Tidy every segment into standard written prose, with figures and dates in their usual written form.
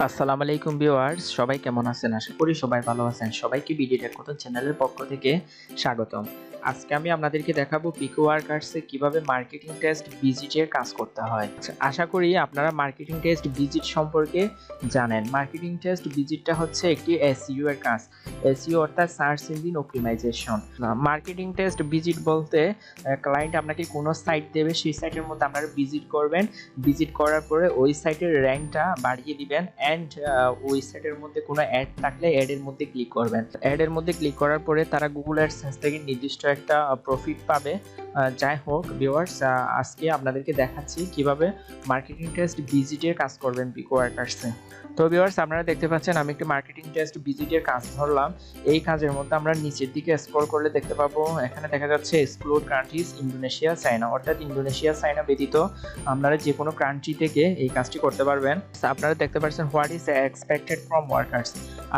আসসালামু আলাইকুম ভিউয়ার্স, সবাই কেমন আছেন? আশা করি সবাই ভালো আছেন। সবাইকে বিডি কটন চ্যানেলের পক্ষ থেকে স্বাগতম। আজকে আমি আপনাদেরকে দেখাবো পিকওয়ার্কার্সে কিভাবে মার্কেটিং টেস্ট ভিজিটের কাজ করতে হয়। আশা করি আপনারা মার্কেটিং টেস্ট ভিজিট সম্পর্কে জানেন। মার্কেটিং টেস্ট ভিজিটটা হচ্ছে একটি এসইও এর কাজ। এসইও অর্থাৎ search engine optimization. Marketing test visit বলতে ক্লায়েন্ট আপনাকে কোনো সাইট দেবে, সেই সাইটের মধ্যে আপনারা ভিজিট করবেন। ভিজিট করার পরে ওই সাইটের র্যাঙ্কটা বাড়িয়ে দিবেন অ্যান্ড ওই সাইটের মধ্যে কোনো অ্যাড থাকলে অ্যাডের মধ্যে ক্লিক করবেন। অ্যাডের মধ্যে ক্লিক করার পরে তারা গুগল অ্যাডসেন্স থেকে নির্দিষ্ট একটা প্রফিট পাবে। যাই হোক ভিউয়ার্স, আজকে আপনাদেরকে দেখাচ্ছি কিভাবে মার্কেটিং টেস্ট ভিজিটের কাজ করবেন পিকওয়ার্কার্সে। তো ভিউয়ার্স, আপনারা দেখতে পাচ্ছেন আমি একটি মার্কেটিং টেস্ট ভিজিটের কাজ ধরলাম। এই কাজের মধ্যে আমরা নিচের দিকে স্ক্রল করলে দেখতে পাবো এখানে দেখা যাচ্ছে এক্সপ্লোর কান্ট্রিজ ইন্দোনেশিয়া, চায়না, অর্থাৎ ইন্দোনেশিয়া, চায়না ব্যতীত আপনারা যে কোনো কান্ট্রি থেকে এই কাজটি করতে পারবেন। আপনারা দেখতে পাচ্ছেন what is expected from workers.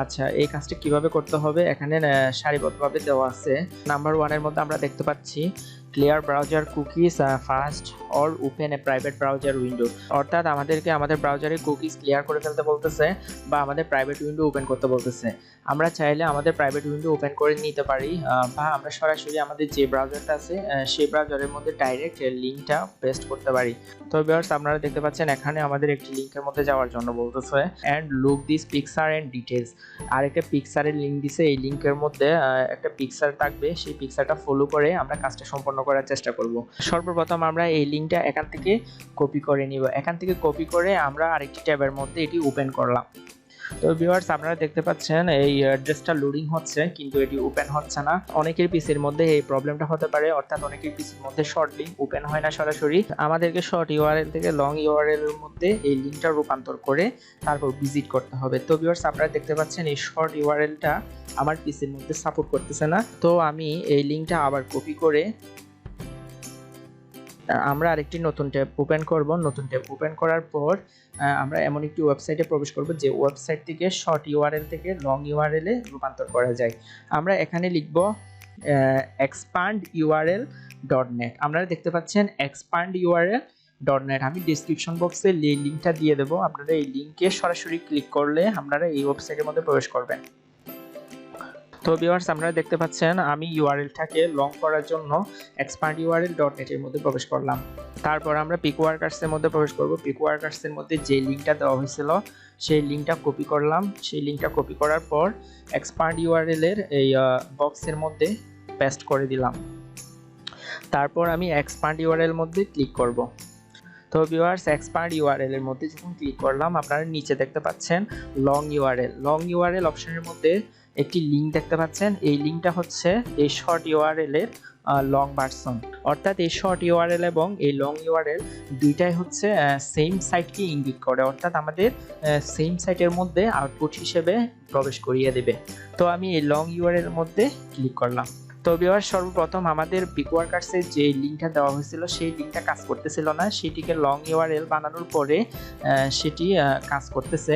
আচ্ছা, এই কাজটি কিভাবে করতে হবে এখানে সারিবদ্ধভাবে দেওয়া আছে। নাম্বার 1 এর মধ্যে আমরা দেখতে পাচ্ছি clear browser cookies first or open A private browser window, অর্থাৎ আমাদেরকে আমাদের ব্রাউজারে কুকিজ ক্লিয়ার করে ফেলতে বলতেছে বা আমাদের প্রাইভেট উইন্ডো ওপেন করতে বলতেছে। আমরা চাইলে আমাদের প্রাইভেট উইন্ডো ওপেন করে নিতে পারি বা আমরা সরাসরি আমাদের যে ব্রাউজারটা আছে সেই ব্রাউজারের মধ্যে ডাইরেক্ট লিঙ্কটা পেস্ট করতে পারি। তো ভিউয়ার্স, আপনারা দেখতে পাচ্ছেন এখানে আমাদের একটি লিঙ্কের মধ্যে যাওয়ার জন্য বলতেছে and look this picture and details. আর একটা পিকচারের লিঙ্ক দিছে, এই লিঙ্কের মধ্যে একটা পিকচার থাকবে, সেই পিকচারটা ফলো করে আমরা কাজটা সম্পন্ন করার চেষ্টা করব। সর্বপ্রথম আমরা এই লিঙ্কটা এখান থেকে কপি করে নিব। এখান থেকে কপি করে আমরা আরেকটি ট্যাবের মধ্যে এটি ওপেন করলাম। তো ভিউয়ার্স, আপনারা দেখতে পাচ্ছেন এই অ্যাড্রেসটা লোডিং হচ্ছে কিন্তু এটি ওপেন হচ্ছে না। অনেকের পিসির মধ্যে এই প্রবলেমটা হতে পারে, অর্থাৎ অনেকের পিসির মধ্যে শর্ট লিঙ্ক ওপেন হয় না সরাসরি। আমাদেরকে শর্ট ইউআরএল থেকে লং ইউআরএল এর মধ্যে এই লিঙ্কটা রূপান্তর করে তারপর ভিজিট করতে হবে। তো ভিউয়ার্স, আপনারা দেখতে পাচ্ছেন এই শর্ট ইউআরএলটা আমার পিসির মধ্যে সাপোর্ট করতেছে না। তো আমি এই লিঙ্কটা আবার কপি করে আমরা আরেকটি নতুন ট্যাব ওপেন করব। নতুন ট্যাব ওপেন করার পর আমরা এমন একটি ওয়েবসাইটে প্রবেশ করব যে ওয়েবসাইট থেকে শর্ট ইউআরএল থেকে লং ইউআরএল এ রূপান্তর করা যায়। আমরা এখানে লিখব expandurl.net। আপনারা দেখতে পাচ্ছেন expandurl.net। আমি ডেসক্রিপশন বক্সে এই লিঙ্কটা দিয়ে দেব। আপনারা এই লিঙ্কে সরাসরি ক্লিক করলে আপনারা এই ওয়েবসাইটের মধ্যে প্রবেশ করবেন। তো ভিউয়ার্স, আপনারা দেখতে পাচ্ছেন আমি ইউআরএলটাকে লং করার জন্য expandurl.net এর মধ্যে প্রবেশ করলাম। তারপর আমরা পিকওয়ার্কার্সের মধ্যে প্রবেশ করব। পিকওয়ার্কার্সের মধ্যে যে লিঙ্কটা দেওয়া হয়েছিল সেই লিঙ্কটা কপি করলাম। সেই লিঙ্কটা কপি করার পর expandurl এর এই বক্সের মধ্যে পেস্ট করে দিলাম। তারপর আমি expandurl মধ্যে ক্লিক করব। তো ভিউয়ার্স, expandurl এর মধ্যে যখন ক্লিক করলাম আপনারা নিচে দেখতে পাচ্ছেন লং ইউআরএল। লং ইউআরএল অপশনের মধ্যে একটি লিঙ্ক দেখতে পাচ্ছেন। এই লিঙ্কটা হচ্ছে এই শর্ট ইউআরএল এর লং ভার্সন, অর্থাৎ এই শর্ট ইউআরএল এবং এই লং ইউআরএল দুইটাই হচ্ছে সেম সাইটকে ইঙ্গিত করে, অর্থাৎ আমাদের সেম সাইটের মধ্যে আউটপুট হিসেবে প্রবেশ করিয়ে দেবে। তো আমি এই লং ইউআরএল এর মধ্যে ক্লিক করলাম। তো ভিউয়ার্স, সর্বপ্রথম আমাদের পিকওয়ার্কার্সে যে লিঙ্কটা দেওয়া হয়েছিল সেই লিঙ্কটা কাজ করতেছিল না, সেটিকে লং ইউআরএল বানানোর পরে সেটি কাজ করতেছে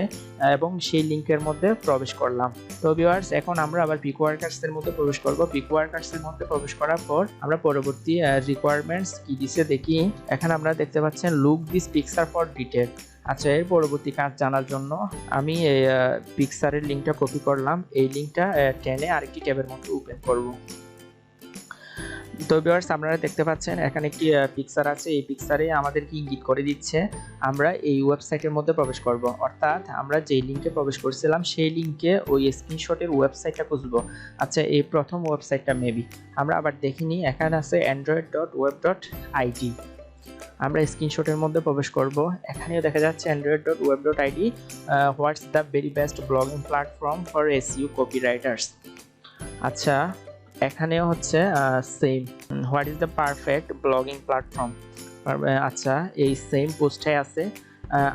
এবং সেই লিঙ্কের মধ্যে প্রবেশ করলাম। তো ভিউয়ার্স, এখন আমরা আবার পিকওয়ার্কার্সের মধ্যে প্রবেশ করব। পিকওয়ার্কার্সের মধ্যে প্রবেশ করার পর আমরা পরবর্তী রিকোয়ারমেন্টস কি দিছে দেখি। এখানে আপনারা দেখতে পাচ্ছেন look this picture for detail. আচ্ছা, এর পরবর্তী কাজ জানার জন্য আমি এই পিকচারের লিঙ্কটা কপি করলাম। এই লিঙ্কটা টেনে আরেকটি ট্যাবের মধ্যে ওপেন করব। তো ভিউয়ার্স, আপনারা দেখতে পাচ্ছেন এখানে একটি পিকচার আছে। এই পিকচারে আমাদেরকে ইঙ্গিত করে দিচ্ছে আমরা এই ওয়েবসাইটের মধ্যে প্রবেশ করব, অর্থাৎ আমরা যেই লিঙ্কে প্রবেশ করেছিলাম সেই লিঙ্কে ওই স্ক্রিনশটের ওয়েবসাইটটা খুঁজবো। আচ্ছা, এই প্রথম ওয়েবসাইটটা মেবি আমরা আবার দেখিনি। এখানে আছে android.web.id। আমরা স্ক্রিনশটের মধ্যে প্রবেশ করব। এখানেও দেখা যাচ্ছে android.web.id what's the very best blogging platform for SEO copywriters. আচ্ছা, এখানেও হচ্ছে same what is the perfect blogging platform. আচ্ছা, এই সেম পোস্টে আছে।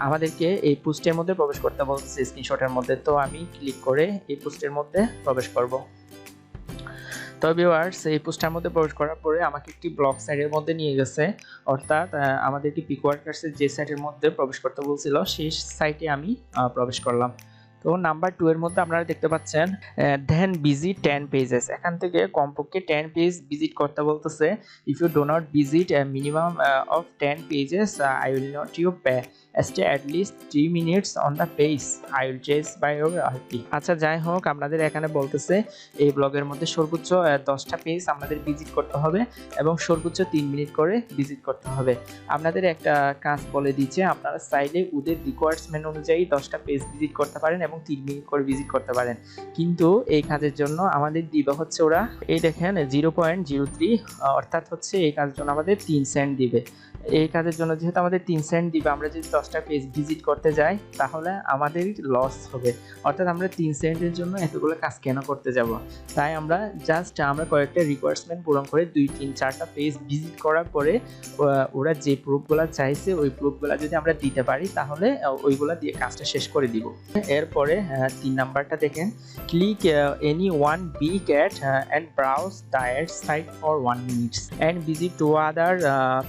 আমাদেরকে এই পোস্টের মধ্যে প্রবেশ করতে বলছে স্ক্রিনশটের মধ্যে। তো আমি ক্লিক করে এই পোস্টের মধ্যে প্রবেশ করব। তো ভিউয়ার্স, এই পোস্টের মধ্যে প্রবেশ করার পরে আমাকে একটি ব্লগ সাইটের মধ্যে নিয়ে গেছে, অর্থাৎ আমাদেরকে পিকওয়ার্কার্সের যে সাইটের মধ্যে প্রবেশ করতে বলছিল সেই সাইটে আমি প্রবেশ করলাম। তো নাম্বার 2 এর মধ্যে আপনারা দেখতে পাচ্ছেন দেন ভিজিট 10 পেজেস। এখান থেকে কমপক্ষে 10 পেজ ভিজিট করতে বলতেছে। If you do not visit minimum of 10 pages I will not you pay. stay at least 3 minutes on the page. I will judge by your RP. আচ্ছা যাই হোক, আপনাদের এখানে বলতেছে এই ব্লগের মধ্যে সর্বোচ্চ 10টা পেজ আমাদের ভিজিট করতে হবে এবং সর্বোচ্চ 3 মিনিট করে ভিজিট করতে হবে। আপনাদের একটা কাজ বলে দিচ্ছে, আপনারা চাইলে ওদের রিকোয়ারমেন্ট অনুযায়ী 10টা পেজ ভিজিট করতে পারেন এবং 3 মিনিট করে ভিজিট করতে পারেন, কিন্তু এই কাজের জন্য আমাদের দিবে হচ্ছে ওরা এই দেখেন 0.03, অর্থাৎ হচ্ছে এই কাজের জন্য আমাদের 3 সেন্ট দিবে। এই কাজের জন্য যেহেতু আমাদের 3 সেন্ট দিবে, আমরা যদি 10টা পেজ ভিজিট করতে যাই তাহলে আমাদের লস হবে, অর্থাৎ আমরা 3 সেন্টের জন্য এতগুলো কাজ কেন করতে যাব। তাই আমরা আমরা কয়েকটা রিকোয়ারমেন্ট পূরণ করে 2, 3, 4টা পেজ ভিজিট করার পরে ওরা যে প্রুফগুলো চাইছে ওই প্রুফগুলো যদি আমরা দিতে পারি তাহলে ওইগুলো দিয়ে কাজটা শেষ করে দিব। এরপরে 3 নাম্বারটা দেখেন, click any one big ad and browse the ad site for 1 minute and visit 2 other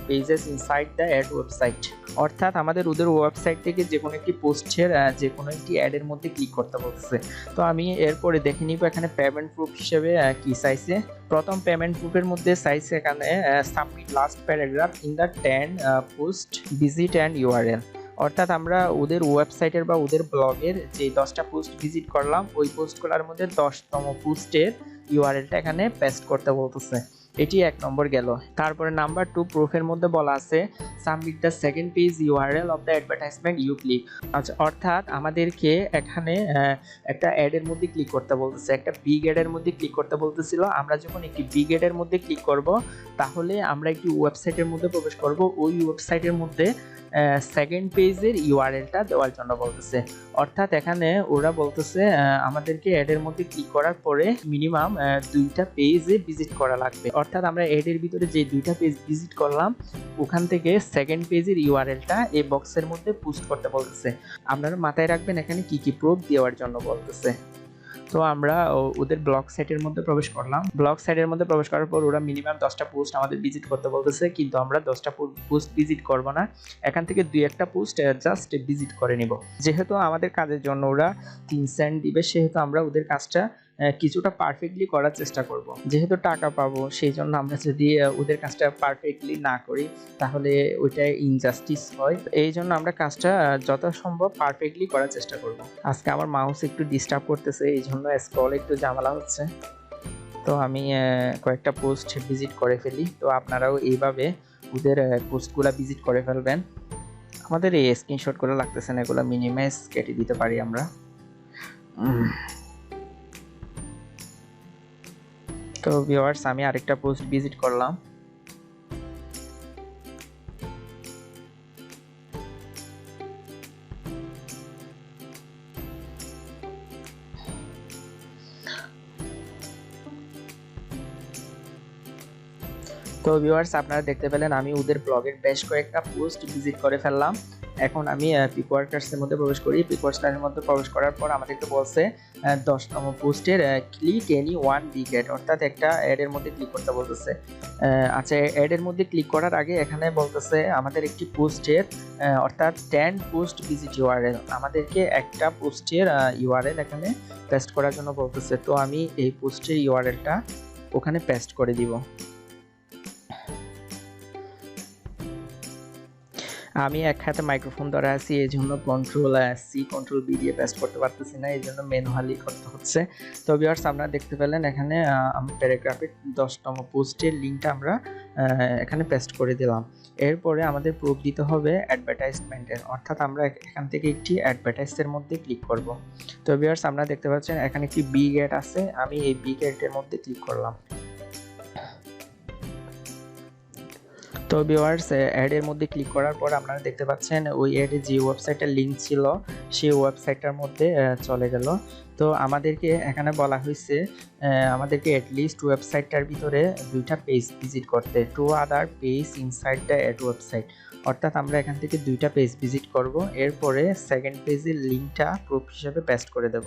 pages inside the ad website। অর্থাৎ আমাদের ওদের ওয়েবসাইট থেকে যে কোনো একটি পোস্টের যে কোনো একটি অ্যাডের মধ্যে ক্লিক করতে বলছে। তো আমি এরপরে দেখে নিব এখানে পেমেন্ট প্রুফ হিসেবে কি চাইছে। প্রথম পেমেন্ট প্রুফের মধ্যে চাইছে এখানে submit last paragraph in the 10 post visit and URL. অর্থাৎ আমরা ওদের ওয়েবসাইটের বা ওদের ব্লগের যে 10টা পোস্ট ভিজিট করলাম ওই পোস্টগুলোর মধ্যে 10তম পোস্টের ইউআরএলটা এখানে পেস্ট করতে বলতেছে। এটি 1 নম্বর গেল। তারপরে নাম্বার 2 প্রুফের মধ্যে বলা আছে submit the second page URL of the advertisement you click. আচ্ছা, অর্থাৎ আমাদেরকে এখানে একটা অ্যাডের মধ্যে ক্লিক করতে বলতেছে, একটা বিগ অ্যাডের মধ্যে ক্লিক করতে বলতেছিল। আমরা যখন একটি বিগ অ্যাডের মধ্যে ক্লিক করব তাহলে আমরা একটি ওয়েবসাইটের মধ্যে প্রবেশ করব, ওই ওয়েবসাইটের মধ্যে সেকেন্ড পেজের ইউআরএলটা দেওয়ার জন্য বলতেছে। অর্থাৎ এখানে ওরা বলতেছে আমাদেরকে অ্যাডের মধ্যে ক্লিক করার পরে মিনিমাম 2টা পেজে ভিজিট করা লাগবে। অর্থাৎ আমরা অ্যাডের ভিতরে যে 2টা পেজ ভিজিট করলাম ওখান থেকে সেকেন্ড পেজের ইউআরএলটা এই বক্সের মধ্যে পোস্ট করতে বলতেছে। আপনারা মাথায় রাখবেন এখানে কি কি প্রুফ দেওয়ার জন্য বলতেছে। তো আমরা ওদের ব্লগ সাইটের মধ্যে প্রবেশ করলাম। ব্লগ সাইটের মধ্যে প্রবেশ করার পর ওরা মিনিমাম 10টা পোস্ট আমাদের ভিজিট করতে বলতেছে, কিন্তু আমরা 10টা পোস্ট ভিজিট করব না, এখান থেকে 2-1টা পোস্ট জাস্ট ভিজিট করে নিব। যেহেতু আমাদের কাজের জন্য ওরা 3 সেন্ট দিবে সেহেতু আমরা ওদের কাজটা কিছুটা পারফেক্টলি করার চেষ্টা করব। যেহেতু টাকা পাবো সেই জন্য আমরা যদি ওদের কাজটা পারফেক্টলি না করি তাহলে ওইটা ইনজাস্টিস হয়। এই জন্য আমরা কাজটা যথাসম্ভব পারফেক্টলি করার চেষ্টা করব। আজকে আমার মাউস একটু ডিস্টার্ব করতেছে, এই জন্য স্ক্রল একটু ঝামেলা হচ্ছে। তো আমি কয়েকটা পোস্ট ভিজিট করে ফেলি। তো আপনারাও এইভাবে ওদের পোস্টগুলো ভিজিট করে ফেলবেন। আমাদের এই স্ক্রিনশটগুলো লাগতেছে না, এগুলো মিনিমাইজ কেটে দিতে পারি আমরা। তো ভিউয়ার্স আমি আরেকটা পোস্ট ভিজিট করলাম। তো ভিউয়ার্স আপনারা দেখতে পেলেন আমি ওদের ব্লগের বেশ কয়েকটা পোস্ট ভিজিট করে ফেললাম। এখন আমি পিকওয়ার্কার্সের মধ্যে প্রবেশ করি। পিকওয়ার্কার্সের মধ্যে প্রবেশ করার পর আমাদেরকে বলছে 10তম পোস্টের click any one big ad, অর্থাৎ একটা অ্যাডের মধ্যে ক্লিক করতে বলতেছে। আচ্ছা, অ্যাডের মধ্যে ক্লিক করার আগে এখানে বলতেছে আমাদের একটি পোস্টের অর্থাৎ 10 পোস্ট ভিজিট ইউআরএল, আমাদেরকে একটা পোস্টের ইউআরএল এখানে পেস্ট করার জন্য বলতেছে। তো আমি এই পোস্টের ইউআরএলটা ওখানে পেস্ট করে দিব। আমি এক হাতে মাইক্রোফোন ধরে আছি, এই জন্য Ctrl+C Ctrl+V দিয়ে পেস্ট করতে পারতেছি না, এই জন্য ম্যানুয়ালি করতে হচ্ছে। তো ভিউয়ার্স আপনারা দেখতে পেলেন এখানে প্যারাগ্রাফের 10তম পোস্টের লিঙ্কটা আমরা এখানে পেস্ট করে দিলাম। এরপরে আমাদের প্রুফ দিতে হবে অ্যাডভার্টাইজমেন্টের, অর্থাৎ আমরা এখান থেকে একটি অ্যাডভার্টাইজের মধ্যে ক্লিক করব। তো ভিউয়ার্স আপনারা দেখতে পাচ্ছেন এখানে একটি বিগ অ্যাড আছে, আমি এই বিগ অ্যাডের মধ্যে ক্লিক করলাম। তো ভিউয়ার্স অ্যাডের মধ্যে ক্লিক করার পর আপনারা দেখতে পাচ্ছেন ওই অ্যাডে যে ওয়েবসাইটের লিঙ্ক ছিল সেই ওয়েবসাইটটার মধ্যে চলে গেল। তো আমাদেরকে এখানে বলা হয়েছে আমাদেরকে অ্যাটলিস্ট ওয়েবসাইটটার ভিতরে 2টা পেজ ভিজিট করতে, 2 other page inside the ad website. অর্থাৎ আমরা এখান থেকে 2টা পেজ ভিজিট করব, এরপরে সেকেন্ড পেজের লিঙ্কটা প্রুফ হিসেবে পেস্ট করে দেব।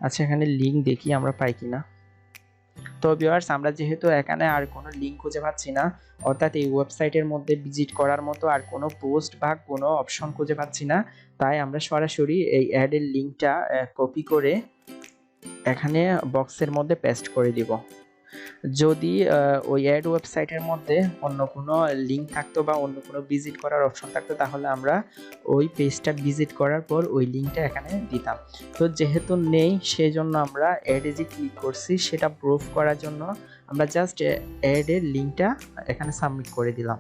আচ্ছা, এখানে লিঙ্ক দেখি আমরা পাই কিনা। তো ভিউয়ার্স আমরা যেহেতু এখানে আর কোনো লিঙ্ক খুঁজে পাচ্ছি না, অর্থাৎ এই ওয়েবসাইটের মধ্যে ভিজিট করার মতো আর কোনো পোস্ট বা কোনো অপশন খুঁজে পাচ্ছি না, তাই আমরা সরাসরি এই অ্যাডের লিঙ্কটা কপি করে এখানে বক্সের মধ্যে পেস্ট করে দিব। যদি ওই অ্যাড ওয়েবসাইটের মধ্যে অন্য কোনো লিঙ্ক থাকতো বা অন্য কোনো ভিজিট করার অপশন থাকতো, তাহলে আমরা ওই পেজটা ভিজিট করার পর ওই লিঙ্কটা এখানে দিতাম। তো যেহেতু নেই, সেই জন্য আমরা অ্যাডে যে ক্লিক করছি সেটা প্রুফ করার জন্য আমরা জাস্ট অ্যাডের লিঙ্কটা এখানে সাবমিট করে দিলাম।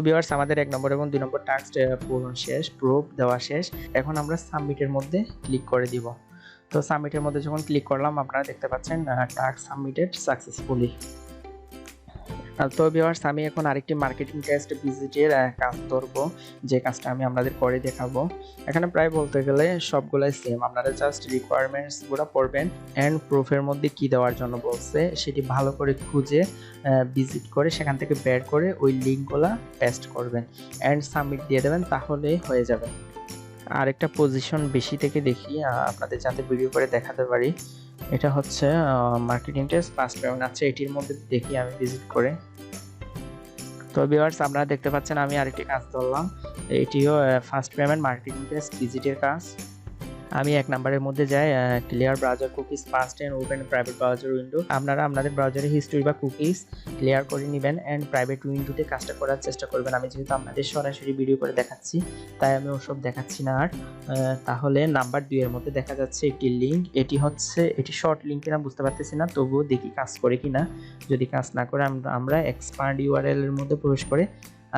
ভিউয়ার্স, আমাদের 1 নম্বর এবং 2 নম্বর টাস্ক পূরণ শেষ, প্রুফ দেওয়া শেষ। এখন আমরা সাবমিটের মধ্যে ক্লিক করে দিব। তো সাবমিটের মধ্যে যখন ক্লিক করলাম, আপনারা দেখতে পাচ্ছেন টাস্ক সাবমিটেড সাকসেসফুলি। তো ভিউয়ার্স, আমি এখন আরেকটি মার্কেটিং টেস্ট ভিজিটের কাজ ধরব, যে কাজটা আমি আপনাদের করে দেখাবো। এখানে প্রায় বলতে গেলে সবগুলাই সেম। আপনারা জাস্ট রিকোয়ারমেন্টসগুলো পড়বেন অ্যান্ড প্রুফের মধ্যে কি দেওয়ার জন্য বলছে সেটি ভালো করে খুঁজে ভিজিট করে সেখান থেকে বের করে ওই লিঙ্কগুলো পেস্ট করবেন অ্যান্ড সাবমিট দিয়ে দেবেন, তাহলে হয়ে যাবে। আরেকটা পজিশন বেশি থেকে দেখি আপনাদের যাতে ভিডিও করে দেখাতে পারি। এটা হচ্ছে মার্কেটিং টেস্ট ফার্স্ট পেমেন্ট আছে, এটির মধ্যে দেখি আমি ভিজিট করে। তো ভিউয়ার্স, আপনারা দেখতে পাচ্ছেন আমি আরেকটি কাজ ধরলাম, এটিও ফার্স্ট পেমেন্ট মার্কেটিং টেস্ট ভিজিটের কাজ। আমি 1 নম্বরের মধ্যে যাই, clear browser cookies first and open private browser window. আপনারা আপনাদের ব্রাউজারের হিস্ট্রি বা কুকিজ ক্লিয়ার করে নেবেন অ্যান্ড প্রাইভেট উইন্ডোতে কাজটা করার চেষ্টা করবেন। আমি যেহেতু আপনাদের সরাসরি ভিডিও করে দেখাচ্ছি, তাই আমি ওসব দেখাচ্ছি না আর। তাহলে নাম্বার 2 এর মধ্যে দেখা যাচ্ছে একটি লিঙ্ক, এটি শর্ট লিঙ্ক কিনা বুঝতে পারতেছি না, তবুও দেখি কাজ করে কিনা। যদি কাজ না করে আমরা এক্সপান্ড ইউআরএল এর মধ্যে প্রবেশ করে,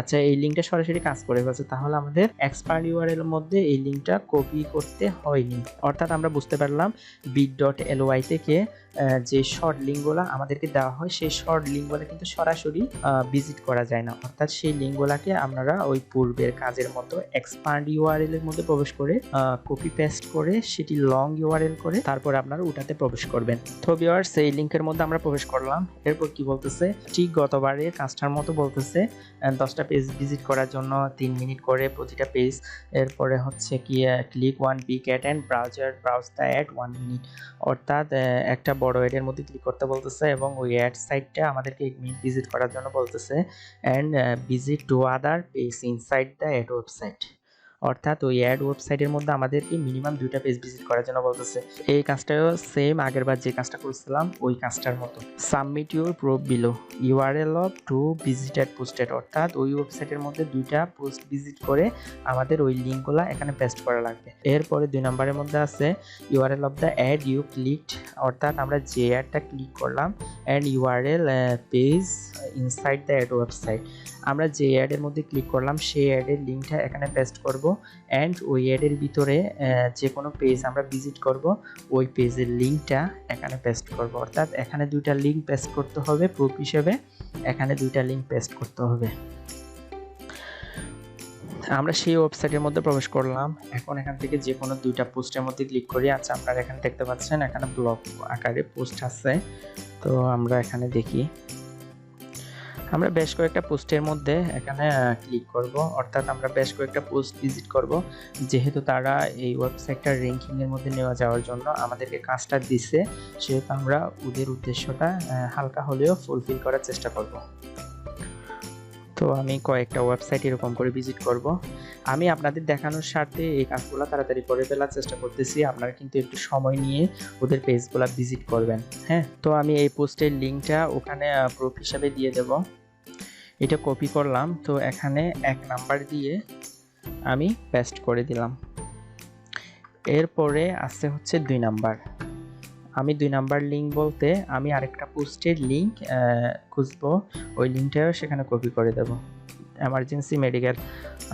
আচ্ছা এই লিঙ্কটা সরাসরি কাজ করে গেছে, তাহলে আমাদের এক্সপান্ড ইউআরএল এর মধ্যে এই লিঙ্কটা কপি করতে হয়নি। অর্থাৎ আমরা বুঝতে পারলাম bit.ly থেকে যে শর্ট লিঙ্কগুলো আমাদেরকে দেওয়া হয়, সেই শর্ট লিঙ্কগুলো কিন্তু সরাসরি ভিজিট করা যায় না। অর্থাৎ সেই লিঙ্কগুলোকে আপনারা ওই পূর্বের কাজের মতো এক্সপান্ড ইউআরএল এর মধ্যে প্রবেশ করে কপি পেস্ট করে সেটি লং ইউআরএল করে তারপর আপনারা ওটাতে প্রবেশ করবেন। তো ভিউয়ার্স, এই লিঙ্কের মধ্যে আমরা প্রবেশ করলাম। এরপর কি বলতেছে, ঠিক গতবারের কাজটার মতো বলতেছে 10টা পেজ ভিজিট করার জন্য 3 মিনিট করে প্রতিটা পেজ। এরপরে হচ্ছে কি click 1 big ad and browse the ad 1 minute. অর্থাৎ একটা বড় অ্যাড এর মধ্যে ক্লিক করতে বলতেছে এবং ওই অ্যাড সাইটটা আমাদেরকে 1 মিনিট ভিজিট করার জন্য বলতেছে and visit to other page inside the ad website. অর্থাৎ ওই অ্যাড ওয়েবসাইটের মধ্যে আমাদেরকে মিনিমাম 2টা পেজ ভিজিট করার জন্য বলতেছে। এই কাজটাও সেম আগেরবার যে কাজটা করছিলাম ওই কাজটার মতো। Submit your proof below, URL of 2 visited posted. অর্থাৎ ওই ওয়েবসাইটের মধ্যে 2টা পোস্ট ভিজিট করে আমাদের ওই লিঙ্কগুলো এখানে পেস্ট করা লাগবে। এরপরে 2 নম্বরের মধ্যে আছে URL of the ad you clicked. অর্থাৎ আমরা যে অ্যাডটা ক্লিক করলাম and URL page inside the ad website. আমরা যে অ্যাডের মধ্যে ক্লিক করলাম সেই অ্যাডের লিঙ্কটা এখানে পেস্ট করব অ্যান্ড ওই অ্যাডের ভিতরে যে কোনো পেজ আমরা ভিজিট করব ওই পেজের লিঙ্কটা এখানে পেস্ট করব। অর্থাৎ এখানে 2টা লিঙ্ক পেস্ট করতে হবে প্রুফ হিসেবে, এখানে 2টা লিঙ্ক পেস্ট করতে হবে। আমরা সেই ওয়েবসাইটের মধ্যে প্রবেশ করলাম। এখন এখান থেকে যে কোনো 2টা পোস্টের মধ্যে ক্লিক করি। আচ্ছা, আপনারা এখানে দেখতে পাচ্ছেন এখানে ব্লগ আকারে পোস্ট আছে। তো আমরা এখানে দেখি, আমরা বেশ কয়েকটা পোস্টের মধ্যে এখানে ক্লিক করব। অর্থাৎ আমরা বেশ কয়েকটা পোস্ট ভিজিট করব, যেহেতু তারা এই ওয়েবসাইটটার র্যাঙ্কিং এর মধ্যে নেওয়া যাওয়ার জন্য আমাদেরকে কাজটা দিছে, সেহেতু আমরা ওদের উদ্দেশ্যটা হালকা হলেও ফুলফিল করার চেষ্টা করব। তো আমি কয়েকটা ওয়েবসাইট এরকম করে ভিজিট করব। আমি আপনাদের দেখানোর স্বার্থে এই কাজগুলো তাড়াতাড়ি করে ফেলার চেষ্টা করতেছি, আপনারা কিন্তু একটু সময় নিয়ে ওদের পেজগুলো ভিজিট করবেন। হ্যাঁ, তো আমি এই পোস্টের লিঙ্কটা ওখানে প্রুফ হিসাবে দিয়ে দেব। এটা কপি করলাম, তো এখানে 1 নাম্বার দিয়ে আমি পেস্ট করে দিলাম। এরপরে আছে হচ্ছে 2 নাম্বার। আমি 2 নাম্বার লিঙ্ক বলতে আমি আরেকটা পোস্টের লিঙ্ক খুঁজবো, ওই লিঙ্কটাও সেখানে কপি করে দেব। Emergency medical.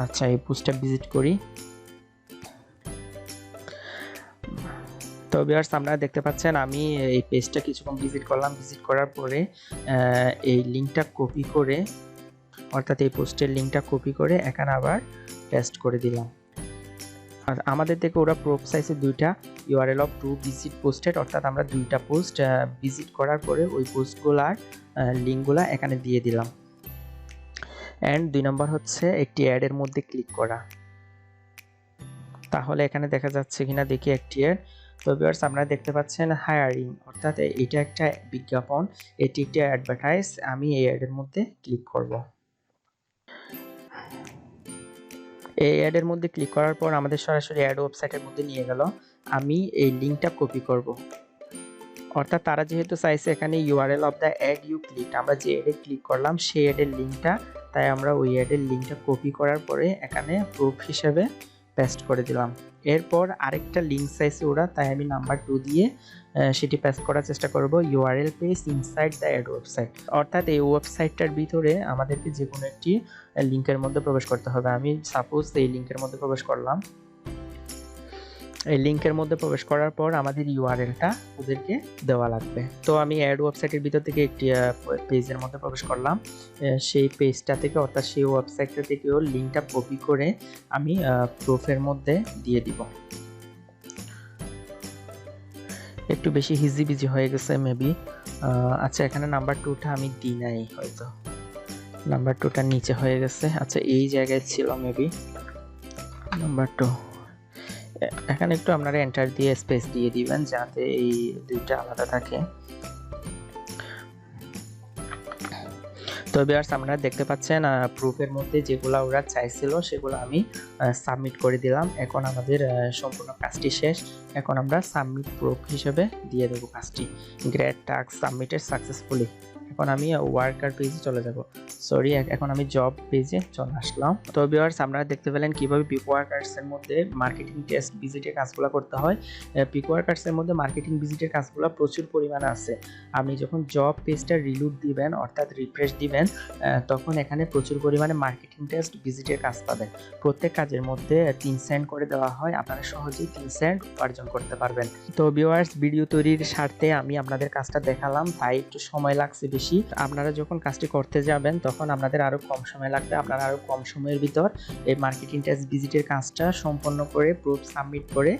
আচ্ছা, এই পোস্টটা ভিজিট করি। তো ভিউয়ার্স, আপনারা দেখতে পাচ্ছেন আমি এই পেজটা কিছুক্ষণ ভিজিট করলাম। ভিজিট করার পরে এই লিঙ্কটা কপি করে, অর্থাৎ এই পোস্টের লিঙ্কটা কপি করে এখানে আবার পেস্ট করে দিলাম। আর আমাদের থেকে ওরা প্রুফ চাইছে 2টা ইউআরএল অফ 2 ভিজিট পোস্টেড। অর্থাৎ আমরা 2টা পোস্ট ভিজিট করার পরে ওই পোস্টগুলার লিঙ্কগুলা এখানে দিয়ে দিলাম। অ্যান্ড 2 নম্বর হচ্ছে একটি অ্যাডের মধ্যে ক্লিক করা। তাহলে এখানে দেখা যাচ্ছে কিনা দেখি একটি অ্যাড। তো ভিউয়ার্স, আপনারা দেখতে পাচ্ছেন হায়ারিং, অর্থাৎ এটা একটা বিজ্ঞাপন, এটি একটি অ্যাডভার্টাইজ। আমি এই অ্যাডের মধ্যে ক্লিক করব। এই অ্যাডের মধ্যে ক্লিক করার পর আমাদের সরাসরি অ্যাড ওয়েবসাইটের মধ্যে নিয়ে গেল। আমি এই লিঙ্কটা কপি করব। অর্থাৎ তারা যেহেতু চাইছে এখানে URL of the ad you click, আমরা যে অ্যাডে ক্লিক করলাম সেই অ্যাডের লিঙ্কটা, তাই আমরা ওই অ্যাডের লিঙ্কটা কপি করার পরে এখানে প্রুফ হিসেবে পেস্ট করে দিলাম। এরপর আরেকটা লিঙ্ক চাইছে ওরা, তাই আমি নাম্বার 2 দিয়ে সেটি পেস্ট করার চেষ্টা করব, URL page inside the ad website. অর্থাৎ এই ওয়েবসাইটটার ভিতরে আমাদেরকে যে কোনো একটি লিঙ্কের মধ্যে প্রবেশ করতে হবে। আমি সাপোজ এই লিঙ্কের মধ্যে প্রবেশ করলাম। এই লিঙ্কের মধ্যে প্রবেশ করার পর আমাদের ইউআরএলটা ওদেরকে দেওয়া লাগবে। তো আমি অ্যাড ওয়েবসাইটের ভিতর থেকে একটি পেজের মধ্যে প্রবেশ করলাম। সেই পেজটা থেকে অর্থাৎ সেই ওয়েবসাইটটা থেকেও লিঙ্কটা কপি করে আমি প্রুফের মধ্যে দিয়ে দিব। একটু বেশি হিজিবিজি হয়ে গেছে মেবি। আচ্ছা, এখানে নাম্বার 2টা আমি দিই নাই, হয়তো নাম্বার 2টা নিচে হয়ে গেছে। আচ্ছা, এই জায়গায় ছিল মেবি নাম্বার 2। এখানে একটু আপনারা এন্টার দিয়ে স্পেস দিয়ে দিবেন যাতে এই দুইটা আলাদা থাকে। তো ভিউয়ার্স, আপনারা দেখতে পাচ্ছেন প্রুফের মধ্যে যেগুলো ওরা চাইছিল সেগুলো আমি সাবমিট করে দিলাম। এখন আমাদের সম্পূর্ণ কাজটি শেষ। এখন আমরা সাবমিট প্রুফ হিসেবে দিয়ে দেবো কাজটি। Great, task submitted successfully. এখন আমি ওয়ার্কার পেজে চলে যাব, এখন আমি জব পেজে চলে আসলাম। তো ভিউয়ার্স, আপনারা দেখতে পেলেন কিভাবে পিকওয়ার্কার্স এর মধ্যে মার্কেটিং টেস্ট ভিজিটের কাজগুলো করতে হয়। পিকওয়ার্কার্স এর মধ্যে মার্কেটিং ভিজিটের কাজগুলো প্রচুর পরিমাণে আছে। আপনি যখন জব পেজটা রিলোড দিবেন অর্থাৎ রিফ্রেশ দিবেন, তখন এখানে প্রচুর পরিমাণে মার্কেটিং টেস্ট ভিজিটের কাজ পাবেন। প্রত্যেক কাজের মধ্যে 3 সেন্ট করে দেওয়া হয়, আপনারা সহজেই 3 সেন্ট উপার্জন করতে পারবেন। তো ভিউয়ার্স, ভিডিও তৈরির স্বার্থে আমি আপনাদের কাজটা দেখালাম, তাই একটু সময় লাগছে বেশি। আপনারা যখন কাজটি করতে যাবেন তখন আপনাদের আরো কম সময় লাগবে। আপনারা আরো কম সময়ের ভিতর এই মার্কেটিং টেস্ট ভিজিটের কাজটা সম্পন্ন করে প্রুফ সাবমিট করে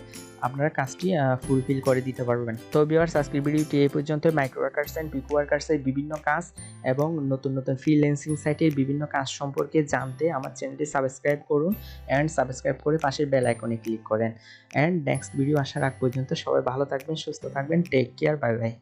আপনারা কাজটি ফুলফিল করে দিতে পারবেন। তো ভিউয়ার্স, আজকের ভিডিওটি এই পর্যন্ত। মাইক্রো ওয়ার্কার্স এন্ড পিক ওয়ার্কার্সের বিভিন্ন কাজ এবং নতুন নতুন ফ্রিল্যান্সিং সাইটের বিভিন্ন কাজ সম্পর্কে জানতে আমার চ্যানেলটি সাবস্ক্রাইব করুন এন্ড সাবস্ক্রাইব করে পাশের বেল আইকনে ক্লিক করেন। এন্ড নেক্সট ভিডিও আসার আগ পর্যন্ত সবাই ভালো থাকবেন, সুস্থ থাকবেন। Take care, bye by.